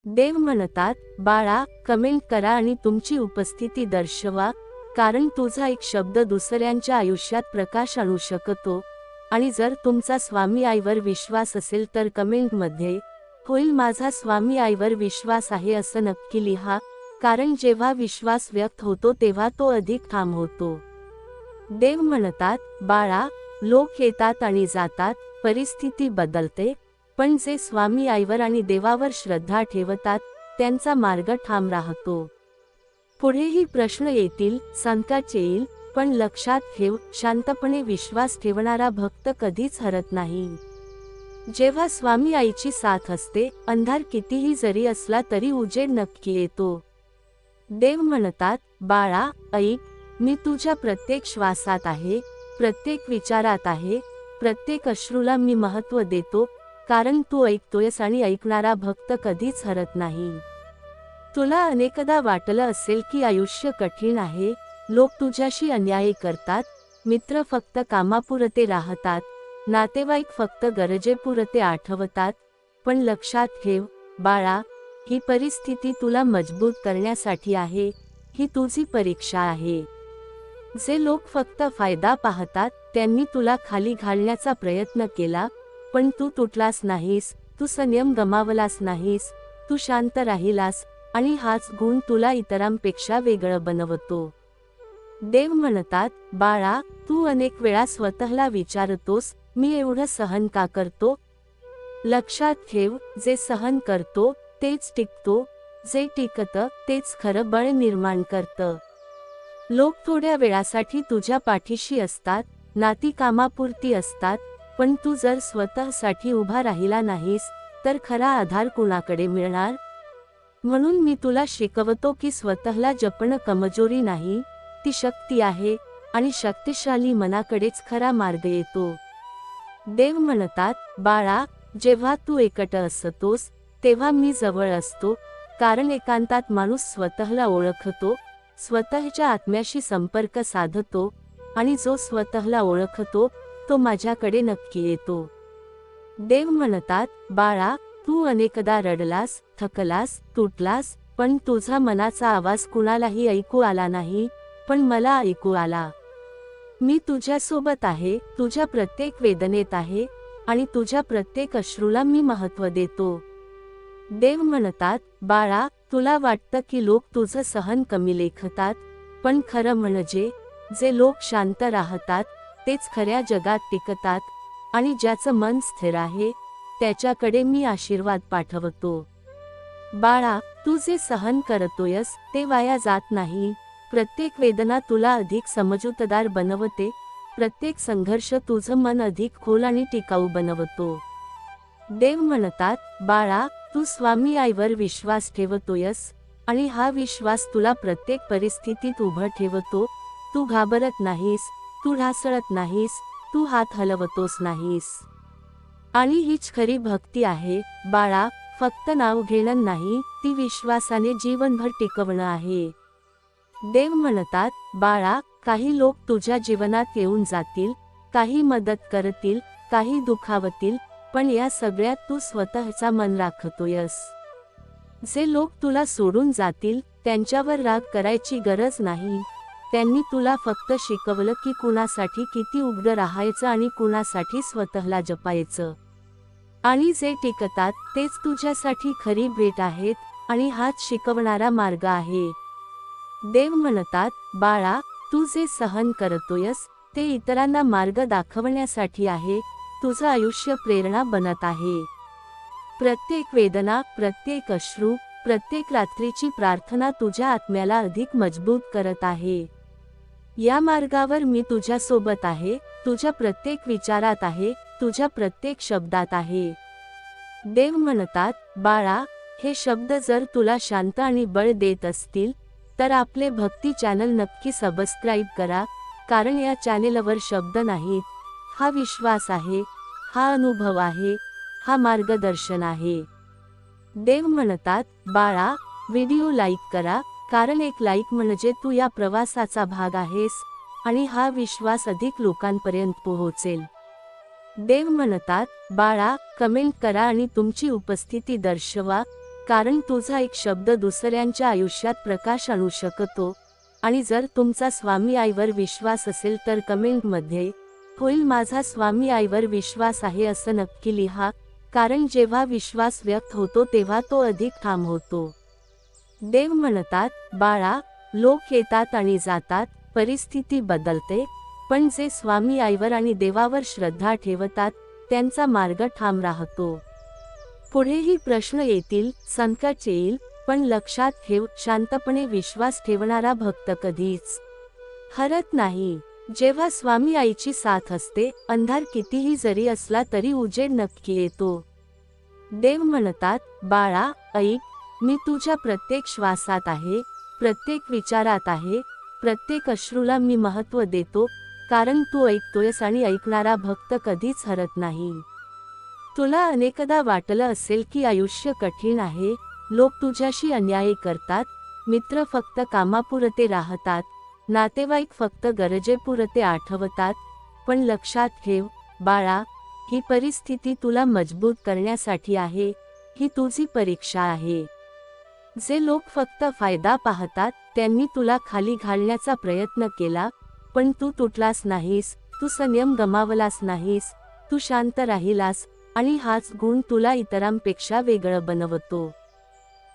देव म्हणतात, बाळा, कमेंट करा आणि तुमची उपस्थिती दर्शवा, कारण तुझा एक शब्द दुसऱ्यांच्या आयुष्यात प्रकाश आणू शकतो. आणि जर तुमचा स्वामी आईवर विश्वास असेल तर कमेंटमध्ये होईल माझा स्वामी आईवर विश्वास आहे असं नक्की लिहा, कारण जेव्हा विश्वास व्यक्त होतो तेव्हा तो अधिक ठाम होतो. देव म्हणतात, बाळा, लोक येतात आणि जातात, परिस्थिती बदलते, पण जे स्वामी आईवर आणि देवावर श्रद्धा ठेवतात त्यांचा मार्ग ठाम राहतो. पुढेही प्रश्न येतील, संकट येईल, पण लक्षात ठेव, शांतपणे विश्वास ठेवणारा भक्त कधीच हरत नाही. जेव्हा स्वामी आईची साथ असते, अंधार कितीही जरी असला तरी उजेड नक्की येतो. देव म्हणतात, बाळा, ऐक, मी तुझ्या प्रत्येक श्वासात आहे, प्रत्येक विचारात आहे, प्रत्येक अश्रूला मी महत्त्व देतो, कारण तू ऐकतोयस आणि ऐकणारा भक्त कधीच हरत नाही. तुला अनेकदा वाटलं असेल की आयुष्य कठीण आहे, लोक तुझ्याशी अन्याय करतात, मित्र फक्त कामापुरते राहतात, नातेवाईक फक्त गरजेपुरते आठवतात, पण लक्षात ठेव, बाळा, ही परिस्थिती तुला मजबूत करण्यासाठी आहे, ही तुझी परीक्षा आहे. जे लोक फक्त फायदा पाहतात त्यांनी तुला खाली घालण्याचा प्रयत्न केला, पण तू तुटलास नाहीस, तू संयम गमावलास नाहीस, तू शांत राहिलास, आणि हाच गुण तुला इतरांपेक्षा वेगळं बनवतो. देव म्हणतात, बाळा, तू अनेक वेळा स्वतःला विचारतोस, मी एवढं सहन का करतो? लक्षात ठेव, जे सहन करतो तेच टिकतो, जे टिकतं तेच खरं बळ निर्माण करतं. लोक थोड्या वेळासाठी तुझ्या पाठीशी असतात, नाती कामापुरती असतात, पण तू जर स्वतःसाठी उभा राहिला नाहीस तर खरा आधार कुणाकडे मिळणार? म्हणून मी तुला शिकवतो की स्वतःला जपणं कमजोरी नाही, ती शक्ती आहे, आणि शक्तिशाली मनाकडेच खरा मार्ग येतो. देव म्हणतात, बाळा, जेव्हा तू एकटं असतोस तेव्हा मी जवळ असतो, कारण एकांतात माणूस स्वतःला ओळखतो, स्वतःच्या आत्म्याशी संपर्क साधतो, आणि जो स्वतःला ओळखतो तो माझ्याकडे नक्की येतो. देव म्हणतात, बाळा, तू अनेकदा रडलास, थकलास, तुटलास, पण तुझा मनाचा आवाज कुणालाही ऐकू आला नाही, पण मला ऐकू आला. मी तुझ्यासोबत आहे, तुझ्या प्रत्येक वेदनेत आहे, आणि तुझ्या प्रत्येक अश्रूला मी महत्त्व देतो. देव म्हणतात, बाळा, तुला वाटतं की लोक तुझं सहन कमी लेखतात, पण खरं म्हणजे जे लोक शांत राहतात तेच खऱ्या जगात टिकतात, आणि ज्याचं मन स्थिर आहे त्याच्याकडे मी आशीर्वाद पाठवतो. बाळा, तू जे सहन करतोयस ते वाया जात नाही, प्रत्येक वेदना तुला अधिक समजूतदार बनवते, प्रत्येक संघर्ष तुझं मन अधिक खोल आणि टिकाऊ बनवतो. देव म्हणतात, बाळा, तू स्वामी आईवर विश्वास ठेवतोयस, आणि हा विश्वास तुला प्रत्येक परिस्थितीत उभं ठेवतो. तू घाबरत नाहीस, तू ढासळत नाहीस, तू हात हलवतोस नाहीस. आणि हीच खरी भक्ती आहे, बाळा, फक्त नाव घेणं नाही, ती विश्वासाने जीवनभर टिकवणं आहे. देव म्हणतात, बाळा, काही लोक तुझ्या जीवनात येऊन जातील, काही मदत करतील, काही दुखावतील, पण या सगळ्यात तू स्वतःचा मन राखतोयस. जे लोक तुला सोडून जातील त्यांच्यावर राग करायची गरज नाही, त्यांनी तुला फक्त शिकवलं की कुणासाठी किती उघडं राहायचं आणि कुणासाठी स्वतःला जपायचं. आणि जे टिकतात तेच तुझ्यासाठी खरी भेट आहेत, आणि हाच शिकवणारा मार्ग आहे. देव म्हणतात, बाळा, तू जे सहन करतोयस ते इतरांना मार्ग दाखवण्यासाठी आहे, तुझं आयुष्य प्रेरणा बनत आहे. प्रत्येक वेदना, प्रत्येक अश्रू, प्रत्येक रात्रीची प्रार्थना तुझ्या आत्म्याला अधिक मजबूत करत आहे. या मार्गावर मी तुझ्यासोबत आहे, तुझ्या प्रत्येक विचारात आहे, तुझ्या प्रत्येक शब्दात आहे. देव म्हणतात, बाळा, हे शब्द जर तुला शांत आणि बळ देत असतील तर आपले भक्ती चॅनल नक्की सबस्क्राईब करा, कारण या चॅनेलवर शब्द नाहीत, हा विश्वास आहे, हा अनुभव आहे, हा मार्गदर्शन आहे. देव म्हणतात, बाळा, व्हिडिओ लाईक करा, कारण एक लाईक म्हणजे तू या प्रवासाचा भाग आहेस, आणि हा विश्वास अधिक लोकांपर्यंत पोहोचेल. देव म्हणतात, बाळा, कमेंट करा आणि तुमची उपस्थिती दर्शवा, कारण तुझा एक शब्द दुसऱ्यांच्या आयुष्यात प्रकाश आणू शकतो. आणि जर तुमचा स्वामी आईवर विश्वास असेल तर कमेंटमध्ये "होईल माझा स्वामी आईवर विश्वास आहे" असं नक्की लिहा, कारण जेव्हा विश्वास व्यक्त होतो तेव्हा तो अधिक ठाम होतो. देव म्हणतात, बाळा, लोक येतात आणि जातात, परिस्थिती बदलते, पण जे स्वामी आईवर आणि देवावर श्रद्धा ठेवतात त्यांचा मार्ग ठाम राहतो. पुढेही प्रश्न येतील, संकट येईल, पण लक्षात ठेव, शांतपणे विश्वास ठेवणारा भक्त कधीच हरत नाही. जेव्हा स्वामी आईची साथ असते, अंधार कितीही जरी असला तरी उजेड नक्की येतो. देव म्हणतात, बाळा, ऐक, मी तुझ्या प्रत्येक श्वासात आहे, प्रत्येक विचारात आहे, प्रत्येक अश्रूला मी महत्त्व देतो, कारण तू ऐकतोयस आणि ऐकणारा भक्त कधीच हरत नाही. तुला अनेकदा वाटलं असेल की आयुष्य कठीण आहे, लोक तुझ्याशी अन्याय करतात, मित्र फक्त कामापुरते राहतात, नातेवाईक फक्त गरजेपुरते आठवतात, पण लक्षात ठेव, बाळा, ही परिस्थिती तुला मजबूत करण्यासाठी आहे, ही तुझी परीक्षा आहे. जे लोक फक्त फायदा पाहतात त्यांनी तुला खाली घालण्याचा प्रयत्न केला, पण तू तुटलास नाहीस, तू संयम गमावलास नाहीस, तू शांत राहिलास, आणि हाच गुण तुला इतरांपेक्षा वेगळं बनवतो.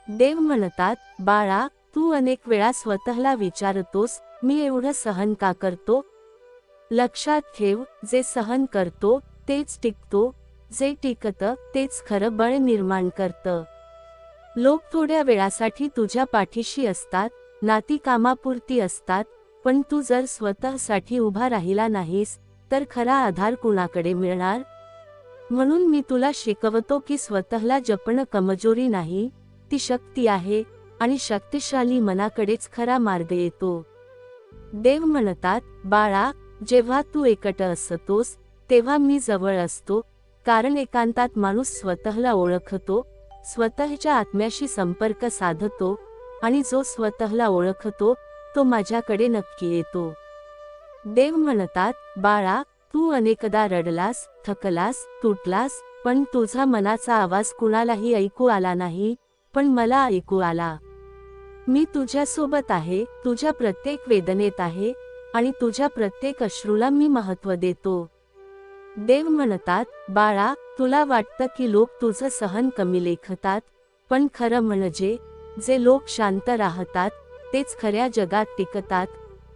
देव म्हणतात, बाळा, तू अनेक वेळा स्वतःला विचारतोस, मी एवढं सहन का करतो? लक्षात ठेव, जे सहन करतो तेच टिकतो, जे टिकतं तेच खरं बळ निर्माण करतं. लोक थोड्या वेळासाठी तुझ्या पाठीशी असतात, नाती कामापुरती असतात, पण तू जर स्वतःसाठी उभा राहिला नाहीस तर खरा आधार कुणाकडे मिळणार? म्हणून मी तुला शिकवतो की स्वतःला जपणं कमजोरी नाही, ती शक्ती आहे, आणि शक्तिशाली मनाकडेच खरा मार्ग येतो. देव म्हणतात, बाळा, जेव्हा तू एकटं असतोस तेव्हा मी जवळ असतो, कारण एकांतात माणूस स्वतःला ओळखतो, स्वतःच्या आत्म्याशी संपर्क साधतो, आणि जो स्वतःला ओळखतो तो माझ्याकडे नक्की येतो. देव म्हणतात, बाळा, तू अनेकदा रडलास, थकलास, तुटलास, पण तुझा मनाचा आवाज कुणालाही ऐकू आला नाही, पण मला ऐकू आला. मी तुझ्यासोबत आहे, तुझ्या प्रत्येक वेदनेत आहे, आणि तुझ्या प्रत्येक अश्रूला मी महत्त्व देतो. देव म्हणतात, बाळा, तुला वाटतं की लोक तुझं सहन कमी लेखतात, पण खरं म्हणजे जे लोक शांत राहतात तेच खऱ्या जगात टिकतात,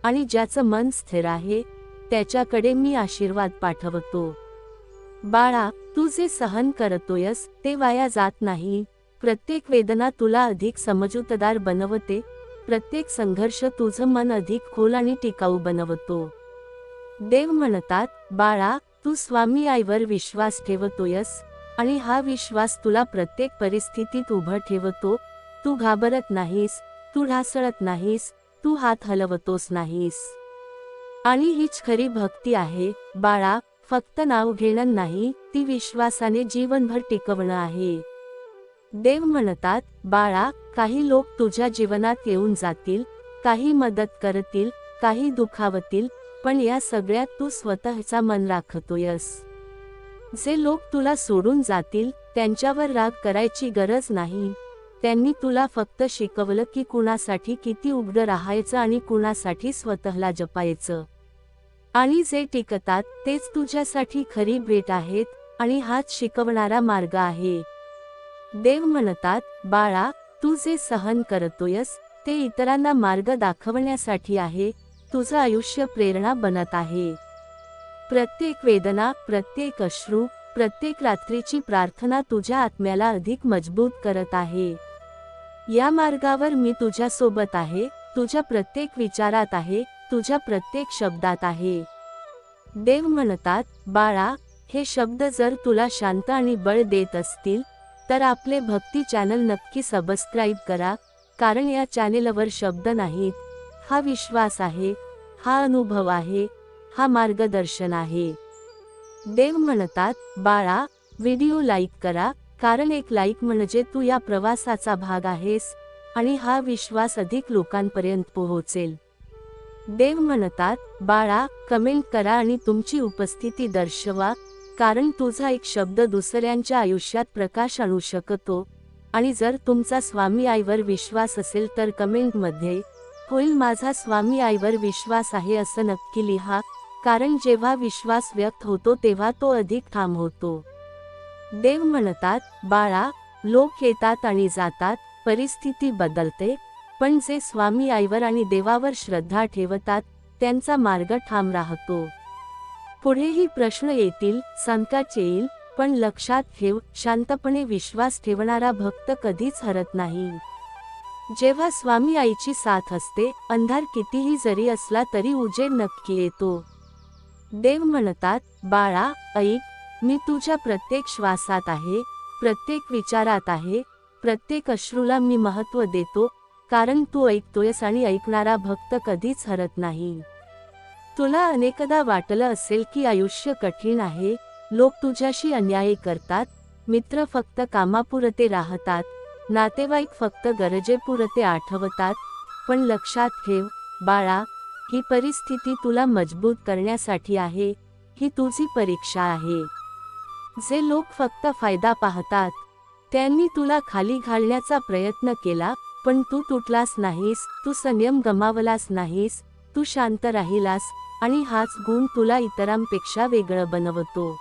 आणि ज्याचं मन स्थिर आहे त्याच्याकडे मी आशीर्वाद पाठवतो. बाळा, तू जे सहन करतोयस ते वाया जात नाही, प्रत्येक वेदना तुला अधिक समजूतदार बनवते, प्रत्येक संघर्ष तुझं मन अधिक खोल आणि टिकाऊ बनवतो. देव म्हणतात, बाळा, तू स्वामी आईवर विश्वास ठेवतोयस, आणि हा विश्वास तुला प्रत्येक परिस्थितीत उभं ठेवतो. तू घाबरत नाहीस, तू ढासळत नाहीस, तू हात हलवतोस नाहीस. आणि हीच खरी भक्ती आहे, बाळा, फक्त नाव घेणं नाही, ती विश्वासाने जीवनभर टिकवणं आहे. देव म्हणतात, बाळा, काही लोक तुझ्या जीवनात येऊन जातील, काही मदत करतील, काही दुखावतील, पण या सगळ्यात तू स्वतःचा मन राखतोयस. जे लोक तुला सोडून जातील त्यांच्यावर राग करायची गरज नाही, त्यांनी तुला फक्त शिकवलं की कुणासाठी किती उघडं राहायचं आणि कुणासाठी स्वतःला जपायचं. आणि जे टिकतात तेच तुझ्यासाठी खरी भेट आहेत, आणि हाच शिकवणारा मार्ग आहे. देव म्हणतात, बाळा, तू जे सहन करतोयस ते इतरांना मार्ग दाखवण्यासाठी आहे, तुझं आयुष्य प्रेरणा बनत आहे. प्रत्येक वेदना, प्रत्येक अश्रू, प्रत्येक रात्रीची प्रार्थना तुझ्या आत्म्याला अधिक मजबूत करत आहे. या मार्गावर मी तुझ्यासोबत आहे, तुझ्या प्रत्येक विचारात आहे, तुझ्या प्रत्येक शब्दात आहे. देव म्हणतात, बाळा, हे शब्द जर तुला शांत आणि बळ देत असतील तर आपले भक्ती चॅनल नक्की सबस्क्राईब करा, कारण या चॅनेलवर शब्द नाहीत, हा विश्वास आहे, हा अनुभव आहे, हा मार्गदर्शन आहे. देव म्हणतात, बाळा, व्हिडिओ लाईक करा, कारण एक लाईक म्हणजे तू या प्रवासाचा भाग आहेस, आणि हा विश्वास अधिक लोकांपर्यंत पोहोचेल. देव म्हणतात, बाळा, कमेंट करा आणि तुमची उपस्थिती दर्शवा, कारण तुझा एक शब्द दुसऱ्यांच्या आयुष्यात प्रकाश आणू शकतो. आणि जर तुमचा स्वामी आईवर विश्वास असेल तर कमेंटमध्ये होईल माझा स्वामी आईवर विश्वास आहे असं नक्की लिहा, कारण जेव्हा विश्वास व्यक्त होतो तेव्हा तो अधिक ठाम होतो. देव म्हणतात, बाळा, लोक येतात आणि जातात, परिस्थिती बदलते, पण जे स्वामी आईवर आणि देवावर श्रद्धा ठेवतात त्यांचा मार्ग ठाम राहतो. पुढेही प्रश्न येतील, संकट येईल, पण लक्षात ठेव, शांतपणे विश्वास ठेवणारा भक्त कधीच हरत नाही. जेव्हा स्वामी आईची साथ असते, अंधार कितीही जरी असला तरी उजेड नक्की येतो. देव म्हणतात, बाळा, ऐक, मी तुझ्या प्रत्येक श्वासात आहे, प्रत्येक विचारात आहे, प्रत्येक अश्रूला मी महत्त्व देतो, कारण तू ऐकतोयस आणि ऐकणारा भक्त कधीच हरत नाही. तुला अनेकदा वाटलं असेल की आयुष्य कठीण आहे, लोक तुझ्याशी अन्याय करतात, मित्र फक्त कामापुरते राहतात, नातेवाईक फक्त गरजेपुरते आठवतात, पण लक्षात ठेव, बाळा, ही परिस्थिती तुला मजबूत करण्यासाठी आहे, ही तुझी परीक्षा आहे. जे लोक फक्त फायदा पाहतात, त्यांनी तुला खाली घालण्याचा प्रयत्न केला, पण तू तुटलास नाहीस, तू संयम गमावलास नाहीस, तू शांत राहिलास, आणि हाच गुण तुला इतरांपेक्षा वेगळं बनवतो.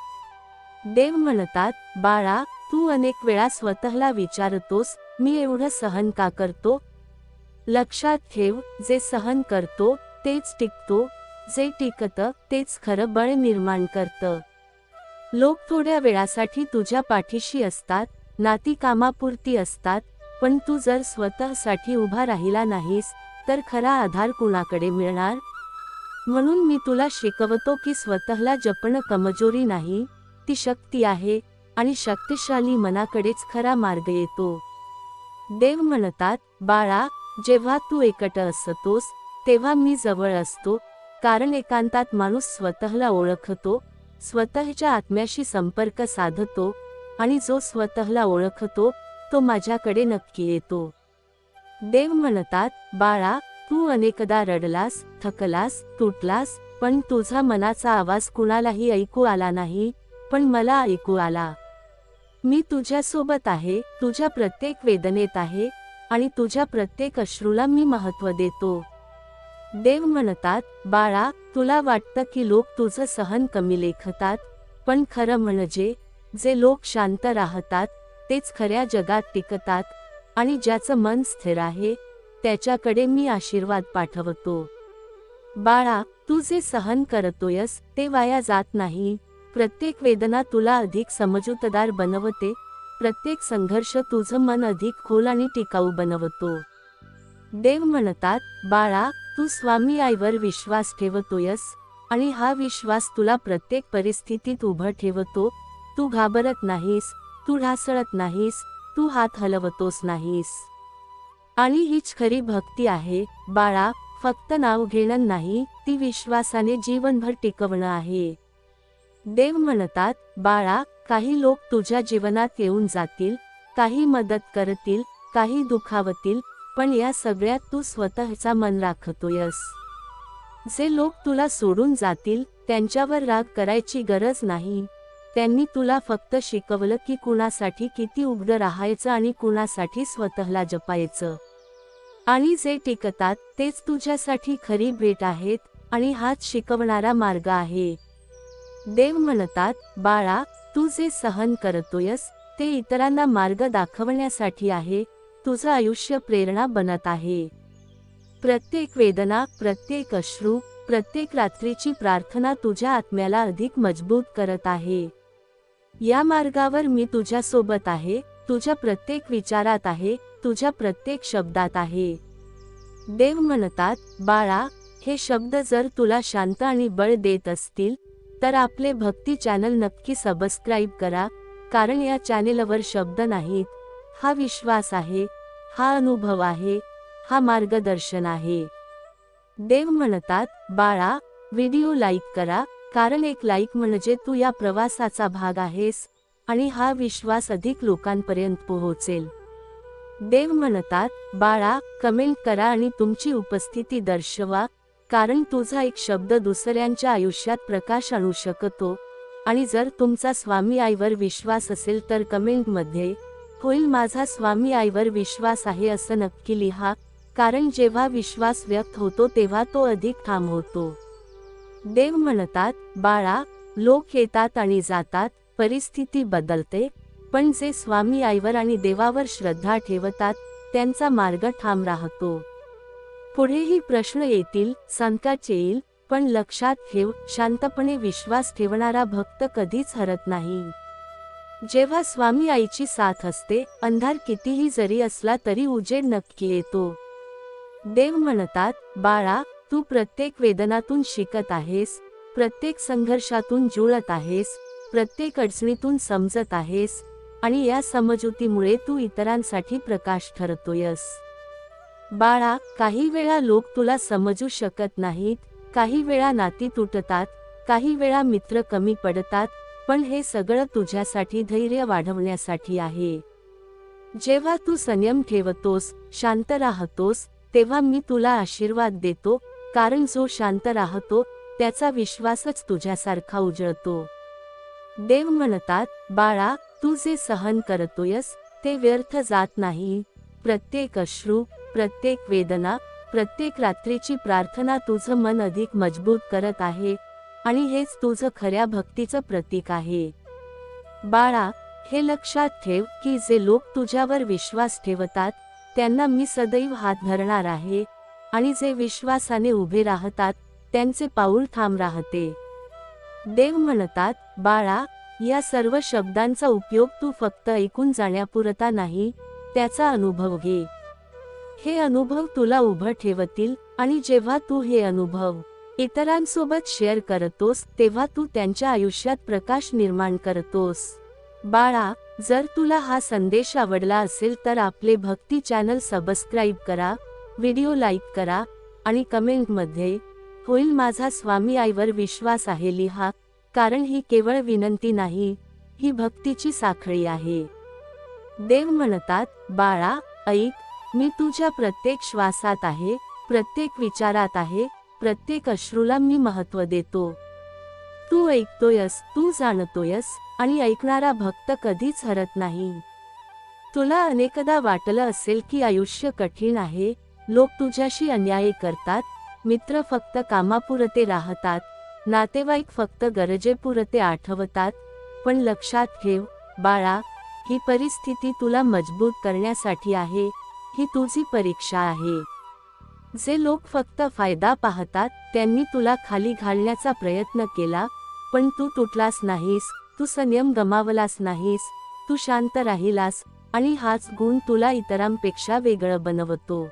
देव म्हणतात, बाळा, तू अनेक वेळा स्वतःला विचारतोस, मी एवढं सहन का करतो? लक्षात ठेव, जे सहन करतो तेच टिकतो, जे टिकतं तेच खरं बळ निर्माण करतं. लोक थोड्या वेळासाठी तुझ्या पाठीशी असतात, नाती कामापुरती असतात, पण तू जर स्वतःसाठी उभा राहिला नाहीस तर खरा आधार कुणाकडे मिळणार? म्हणून मी तुला शिकवतो की स्वतःला जपणं कमजोरी नाही, ती शक्ती आहे, आणि शक्तिशाली मनाकडेच खरा मार्ग येतो. देव म्हणतात, बाळा, जेव्हा तू एकटं असतोस तेव्हा मी जवळ असतो, कारण एकांतात माणूस स्वतःला ओळखतो, स्वतःच्या आत्म्याशी संपर्क साधतो, आणि जो स्वतःला ओळखतो तो माझ्याकडे नक्की येतो. देव म्हणतात, बाळा, तू अनेकदा रडलास, थकलास, तुटलास, पण तुझा मनाचा आवाज कुणालाही ऐकू आला नाही, पण मला ऐकू आला. मी तुझ्यासोबत आहे, तुझ्या प्रत्येक वेदनेत आहे, आणि तुझ्या प्रत्येक अश्रूला मी महत्त्व देतो. देव म्हणतात, बाळा, तुला वाटतं की लोक तुझं सहन कमी लेखतात, पण खरं म्हणजे जे लोक शांत राहतात तेच खऱ्या जगात टिकतात, आणि ज्याचं मन स्थिर आहे त्याच्याकडे मी आशीर्वाद पाठवतो. बाळा, तू जे सहन करतोयस ते वाया जात नाही, प्रत्येक वेदना तुला अधिक समजूतदार बनवते, प्रत्येक संघर्ष तुझं मन अधिक खोल आणि टिकाऊ बनवतो. देव म्हणतात, बाळा, तू स्वामी आईवर विश्वास ठेवतोयस, आणि हा विश्वास तुला प्रत्येक परिस्थितीत उभं ठेवतो. तू घाबरत नाहीस, तू ढासळत नाहीस, तू हात हलवतोस नाहीस. आणि हीच खरी भक्ती आहे, बाळा, फक्त नाव घेणं नाही, ती विश्वासाने जीवनभर टिकवणं आहे. देव म्हणतात, बाळा, काही लोक तुझ्या जीवनात येऊन जातील, काही मदत करतील, काही दुखावतील, पण या सगळ्यात तू स्वतःचा मन राखतोयस. जे लोक तुला सोडून जातील त्यांच्यावर राग करायची गरज नाही, त्यांनी तुला फक्त शिकवलं की कुणासाठी किती उघडं राहायचं आणि कुणासाठी स्वतःला जपायचं. आणि जे टिकतात तेच तुझ्यासाठी खरी भेट आहेत, आणि हाच शिकवणारा मार्ग आहे. देव म्हणतात, बाळा, तू जे सहन करतोयस ते इतरांना मार्ग दाखवण्यासाठी आहे, तुझं आयुष्य प्रेरणा बनत आहे. प्रत्येक वेदना, प्रत्येक अश्रू, प्रत्येक रात्रीची प्रार्थना तुझ्या आत्म्याला अधिक मजबूत करत आहे. या मार्गावर मी तुझ्यासोबत आहे, तुझ्या प्रत्येक विचारात आहे, तुझ्या प्रत्येक शब्दात आहे. देव म्हणतात, बाळा, हे शब्द जर तुला शांत आणि बळ देत असतील तर आपले भक्ती चॅनल नक्की सबस्क्राईब करा, कारण या चॅनेलवर शब्द नाहीत, हा विश्वास आहे, हा अनुभव आहे, हा मार्गदर्शन आहे. देव म्हणतात, बाळा, व्हिडिओ लाईक करा, कारण एक लाईक म्हणजे तू या प्रवासाचा भाग आहेस, आणि हा विश्वास अधिक लोकांपर्यंत पोहोचेल. देव म्हणतात, बाळा, कमेंट करा आणि तुमची उपस्थिती दर्शवा, कारण तुझा एक शब्द दुसऱ्यांच्या आयुष्यात प्रकाश आणू शकतो. आणि जर तुमचा स्वामी आईवर विश्वास असेल तर कमेंटमध्ये होईल माझा स्वामी आईवर विश्वास आहे असं नक्की लिहा, कारण जेव्हा विश्वास व्यक्त होतो तेव्हा तो अधिक ठाम होतो. देव म्हणतात, बाळा, लोक येतात आणि जातात, परिस्थिती बदलते, पण जे स्वामी आईवर आणि देवावर श्रद्धा ठेवतात त्यांचा मार्ग ठाम राहतो. पुढेही प्रश्न येतील, संकट येईल, पण लक्षात ठेव, शांतपणे विश्वास ठेवणारा भक्त कधीच हरत नाही. जेव्हा स्वामी आईची साथ असते, अंधार कितीही जरी असला तरी उजेड नक्की येतो. देव म्हणतात, बाळा, तू प्रत्येक वेदनातून शिकत आहेस, प्रत्येक संघर्षातून जुळत आहेस, प्रत्येक अडचणीतून समजत आहेस, आणि या समजुतीमुळे तू इतरांसाठी प्रकाश ठरतोयस. बाळा, काही वेळा लोक तुला समजू शकत नाहीत, काही वेळा नाती तुटतात, काही वेळा मित्र कमी पडतात, पण हे सगळं तुझ्यासाठी धैर्य वाढवण्यासाठी आहे. जेव्हा तू संयम ठेवतोस, शांत राहतोस, तेव्हा मी तुला आशीर्वाद देतो, कारण जो शांत राहतो त्याचा विश्वासच तुझ्यासारखा उजळतो. देव म्हणतात, बाळा, तू जे सहन करतोयस ते व्यर्थ जात नाही. प्रत्येक अश्रू, प्रत्येक वेदना, प्रत्येक रात्रीची प्रार्थना तुझं मन अधिक मजबूत करत आहे, आणि हेच तुझं खऱ्या भक्तीचं प्रतीक आहे. बाळा, हे लक्षात ठेव की जे लोक तुझ्यावर विश्वास ठेवतात त्यांना मी सदैव हात धरणार आहे, आणि जे विश्वासाने उभे राहतात त्यांचे पाऊल ठाम राहते. देव म्हणतात, बाळा, या सर्व शब्दांचा उपयोग तू फक्त ऐकून जाण्यापुरता नाही, त्याचा अनुभव घे. हे अनुभव तुला उभं ठेवतील, आणि जेव्हा तू हे अनुभव इतरांसोबत शेअर करतोस तेव्हा तू त्यांच्या आयुष्यात प्रकाश निर्माण करतोस. बाळा, जर तुला हा संदेश आवडला असेल तर आपले भक्ती चॅनल सबस्क्राईब करा, व्हिडिओ लाईक करा, आणि कमेंटमध्ये होईल माझा स्वामी आईवर विश्वास आहे लिहा, कारण ही केवळ विनंती नाही, ही भक्तीची साखळी आहे. देव म्हणतात, बाळा, ऐक, मी तुझ्या प्रत्येक श्वासात आहे, प्रत्येक विचारात आहे, प्रत्येक अश्रूला मी महत्त्व देतो. तू ऐकतोयस, तू जाणतोयस, आणि ऐकणारा भक्त कधीच हरत नाही. तुला अनेकदा वाटलं असेल की आयुष्य कठीण आहे, लोक तुझ्याशी अन्याय करतात, मित्र फक्त कामापुरते राहतात, नातेवाईक फक्त गरजेपुरते आठवतात, पण लक्षात ठेव, बाळा, ही परिस्थिती तुला मजबूत करण्यासाठी आहे, ही तुझी परीक्षा आहे. जे लोक फक्त फायदा पाहतात त्यांनी तुला खाली घालण्याचा प्रयत्न केला, पण तू तुटलास नाहीस, तू संयम गमावलास नाहीस, तू शांत राहिलास, आणि हाच गुण तुला इतरांपेक्षा वेगळं बनवतो.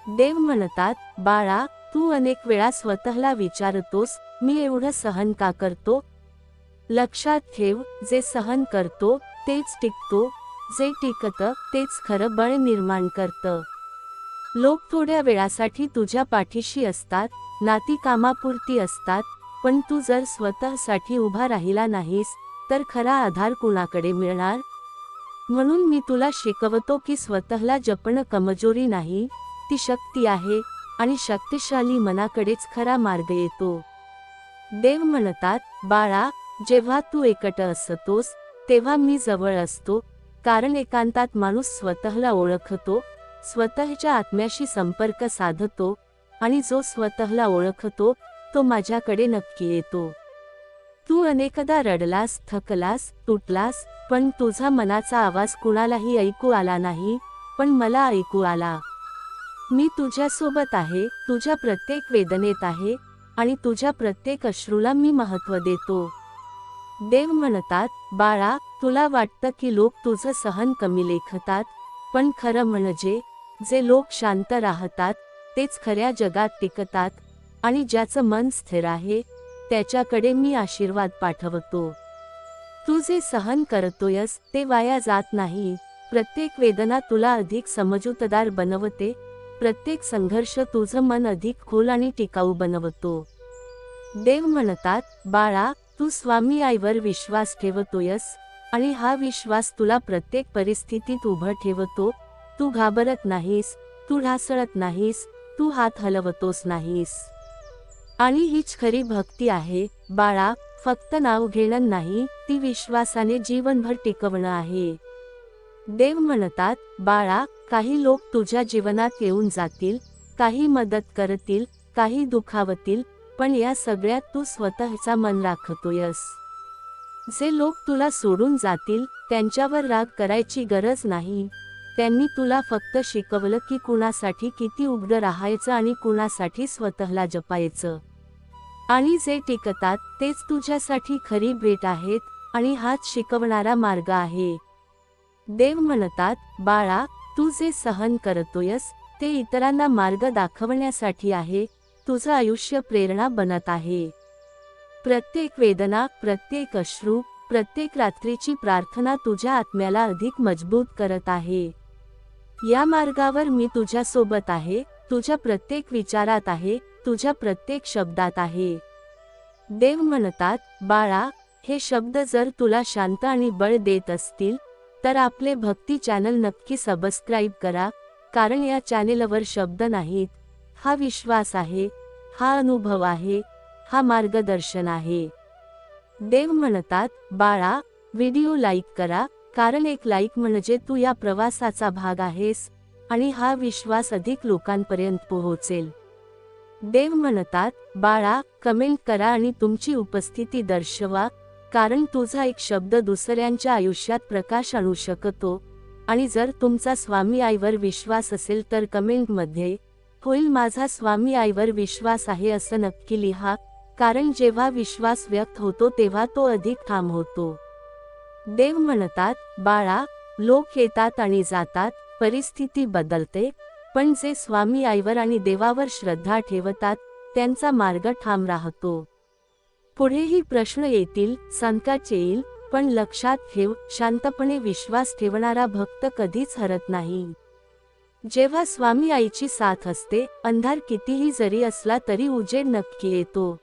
देव म्हणतात, बाळा, तू अनेक वेळा स्वतःला विचारतोस, मी एवढं सहन का करतो? लक्षात ठेव, जे सहन करतो तेच टिकतो, जे टिकतं तेच खरं बळ निर्माण करतं. लोक थोड्या वेळासाठी तुझ्या पाठीशी असतात, नाती कामापुरती असतात, पण तू जर स्वतःसाठी उभा राहिला नाहीस तर खरा आधार कुणाकडे मिळणार? म्हणून मी तुला शिकवतो की स्वतःला जपणं कमजोरी नाही, ती शक्ती आहे, आणि शक्तिशाली मनाकडेच खरा मार्ग येतो. देव म्हणतात, बाळा, जेव्हा तू एकटं असतोस तेव्हा मी जवळ असतो, कारण एकांतात माणूस स्वतःला ओळखतो, स्वतःच्या आत्म्याशी संपर्क साधतो, आणि जो स्वतःला ओळखतो तो माझ्याकडे नक्की येतो. तू अनेकदा रडलास, थकलास, तुटलास, पण तुझा मनाचा आवाज कुणालाही ऐकू आला नाही, पण मला ऐकू आला. मी तुझ्यासोबत आहे, तुझ्या प्रत्येक वेदनेत आहे, आणि तुझ्या प्रत्येक अश्रूला मी महत्त्व देतो. देव म्हणतात, बाळा, तुला वाटतं की लोक तुझं सहन कमी लेखतात, पण खरं म्हणजे जे लोक शांत राहतात तेच खऱ्या जगात टिकतात, आणि ज्याचं मन स्थिर आहे त्याच्याकडे मी आशीर्वाद पाठवतो. तू जे सहन करतोयस ते वाया जात नाही, प्रत्येक वेदना तुला अधिक समजूतदार बनवते, प्रत्येक संघर्ष तुझं मन अधिक खोल आणि टिकाऊ बनवतो. देव म्हणतात, बाळा, तू स्वामी आईवर विश्वास ठेवतोयस, आणि हा विश्वास तुला प्रत्येक परिस्थितीत उभं ठेवतो. तू घाबरत नाहीस, तू ढासळत नाहीस, तू हात हलवतोस नाहीस. आणि हीच खरी भक्ती आहे, बाळा, फक्त नाव घेणं नाही, ती विश्वासाने जीवनभर टिकवणं आहे. देव म्हणतात, बाळा, काही लोक तुझ्या जीवनात येऊन जातील, काही मदत करतील, काही दुखावतील, पण या सगळ्यात तू स्वतःचा मन राखतोयस. जे लोक तुला सोडून जातील त्यांच्यावर राग करायची गरज नाही. त्यांनी तुला फक्त शिकवलं की कुणासाठी किती उघडं राहायचं आणि कुणासाठी स्वतःला जपायचं. आणि जे टिकतात तेच तुझ्यासाठी खरी भेट आहेत, आणि हाच शिकवणारा मार्ग आहे. देव म्हणतात, बाळा, तू जे सहन करतोयस ते इतरांना मार्ग दाखवण्यासाठी आहे. तुझं आयुष्य प्रेरणा बनत आहे. प्रत्येक वेदना, प्रत्येक अश्रू, प्रत्येक रात्रीची प्रार्थना तुझ्या आत्म्याला अधिक मजबूत करत आहे. या मार्गावर मी तुझ्यासोबत आहे, तुझ्या प्रत्येक विचारात आहे, तुझ्या प्रत्येक शब्दात आहे. देव म्हणतात, बाळा, हे शब्द जर तुला शांत आणि बळ देत असतील तर आपले भक्ती चॅनल नक्की सबस्क्राईब करा, कारण या चॅनेलवर शब्द नाहीत, हा विश्वास आहे, हा अनुभव आहे, हा मार्गदर्शन आहे. देव म्हणतात, बाळा, व्हिडिओ लाईक करा, कारण एक लाईक म्हणजे तू या प्रवासाचा भाग आहेस, आणि हा विश्वास अधिक लोकांपर्यंत पोहोचेल. देव म्हणतात, बाळा, कमेंट करा आणि तुमची उपस्थिती दर्शवा, कारण तुझा एक शब्द दुसऱ्यांच्या आयुष्यात प्रकाश आणू शकतो. आणि जर तुमचा स्वामी आईवर विश्वास असेल तर कमेंटमध्ये होईल माझा स्वामी आईवर विश्वास आहे असं नक्की लिहा, कारण जेव्हा विश्वास व्यक्त होतो तेव्हा तो अधिक ठाम होतो. देव म्हणतात, बाळा, लोक येतात आणि जातात, परिस्थिती बदलते, पण जे स्वामी आईवर आणि देवावर श्रद्धा ठेवतात त्यांचा मार्ग ठाम राहतो. पुढेही प्रश्न येतील, संकट येईल, पण लक्षात ठेव, शांतपणे विश्वास ठेवणारा भक्त कधीच हरत नाही. जेव्हा स्वामी आईची साथ असते, अंधार कितीही जरी असला तरी उजेड नक्की येतो.